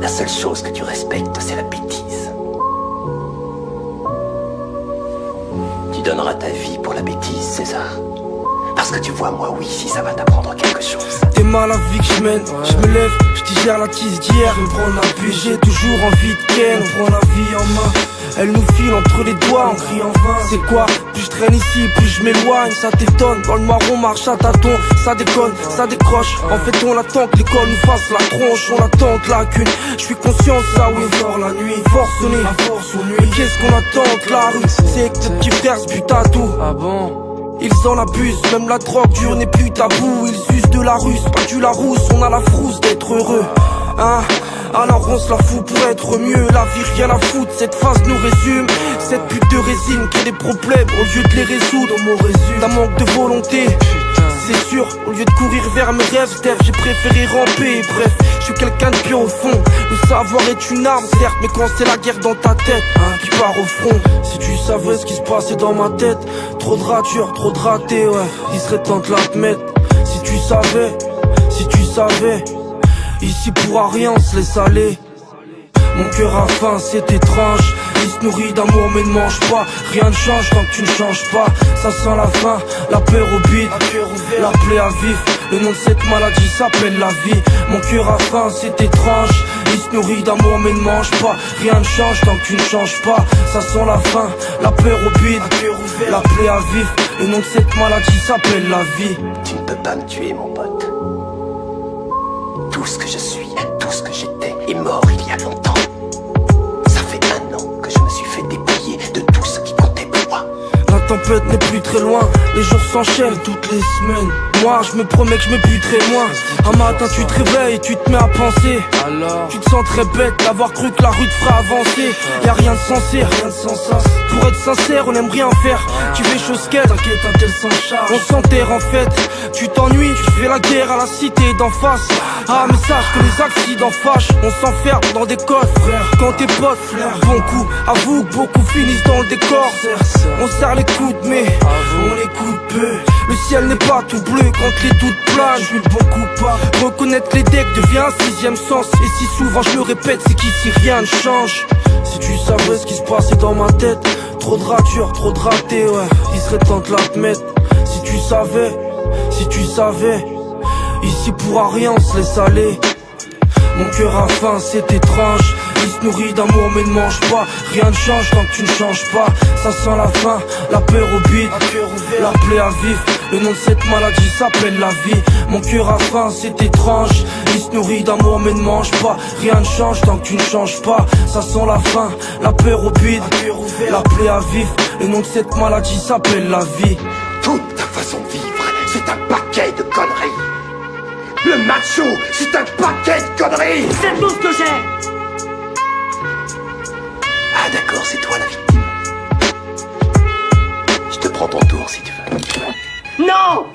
La seule chose que tu respectes, c'est la bêtise. Tu donneras ta vie pour la bêtise, César. Parce que tu vois, moi, oui, si ça va t'apprendre quelque chose. T'es mal la vie que je mène, je me lève, je digère la tise d'hier. Je me prends la pluie, j'ai toujours envie de ken. On prend la vie en main, elle nous file entre les doigts, on crie en vain. C'est quoi, plus je traîne ici, plus je m'éloigne. Ça t'étonne, dans le noir on marche à tâtons. Ça déconne, ça décroche. En fait on attend que l'école nous fasse la tronche. On attend que la cune, je suis conscient ça oui. On sort la nuit, forcené, à force aux nuits. Mais qu'est-ce qu'on attend que la rue? C'est que tes petits frères se butent à tout. Ah bon? Ils en abusent, même la drogue dure n'est plus tabou. Ils usent de la ruse, pas du Larousse. On a la frousse d'être heureux, hein. Alors on se la fout pour être mieux. La vie rien à foutre, cette phase nous résume. Cette pute de résine crée des problèmes au lieu de les résoudre. Mon résume, d'un manque de volonté, c'est sûr. Au lieu de courir vers mes rêves, Steph, j'ai préféré ramper. Bref, je suis quelqu'un de pur au fond. Le savoir est une arme, certes, mais quand c'est la guerre dans ta tête, hein, qui part au front. Si tu savais ce qui se passait dans ma tête, trop de ratures, trop de ratés, ouais. Il serait temps de l'admettre. Si tu savais, si tu savais. Ici pourra rien, on se laisse aller. Mon cœur a faim, c'est étrange. Il se nourrit d'amour mais ne mange pas. Rien ne change tant que tu ne changes pas. Ça sent la faim, la peur au bide, la plaie à vif. Le nom de cette maladie s'appelle la vie. Mon cœur a faim, c'est étrange. Il se nourrit d'amour mais ne mange pas. Rien ne change tant que tu ne changes pas. Ça sent la faim, la peur au bide, la plaie à vif. Le nom de cette maladie s'appelle la vie. Tu ne peux pas me tuer, mon pote. Tout ce que je suis, tout ce que j'étais est mort il y a longtemps. Ça fait 1 an que je me suis fait dépouiller de tout ce qui comptait pour moi. La tempête n'est plus très loin, les jours s'enchaînent toutes les semaines. Moi je me promets que je me buterai moins. Un matin tu te réveilles et tu te mets à penser. Alors tu te sens très bête d'avoir cru que la rue te fera avancer. Y'a rien de sensé, rien de sans sens. Pour être sincère on aime rien faire. Tu fais chose qu'elle, t'inquiète un tel s'en charge. On s'enterre en fait, tu t'ennuies, tu fais la guerre à la cité d'en face. Ah mais sache que les accidents fâchent. On s'enferme dans des codes frère. Quand tes potes bon coup, avoue que beaucoup finissent dans le décor. On serre les coudes mais on écoute peu. Le ciel n'est pas tout bleu quand les doutes planent. Je suis le bon coupable. Reconnaître les decks devient un 6ème sens. Et si souvent je le répète c'est qu'ici rien ne change. Si tu savais ce qui se passait dans ma tête, trop de ratures, trop de ratés, ouais. Il serait temps de l'admettre. Si tu savais, si tu savais. Ici pourra rien, on se laisse aller. Mon cœur a faim, c'est étrange. Il se nourrit d'amour mais ne mange pas. Rien ne change tant que tu ne changes pas. Ça sent la faim, la peur au bide, la plaie à vif. Le nom de cette maladie s'appelle la vie. Mon cœur a faim, c'est étrange. Il se nourrit d'amour mais ne mange pas. Rien ne change tant que tu ne changes pas. Ça sent la faim, la peur au bide, la plaie à vif. Le nom de cette maladie s'appelle la vie. Toute ta façon de vivre, c'est un paquet de conneries. Le macho, c'est un paquet de conneries. C'est tout ce que j'ai. Ah d'accord, c'est toi la victime. Je te prends ton tour si tu veux. Non!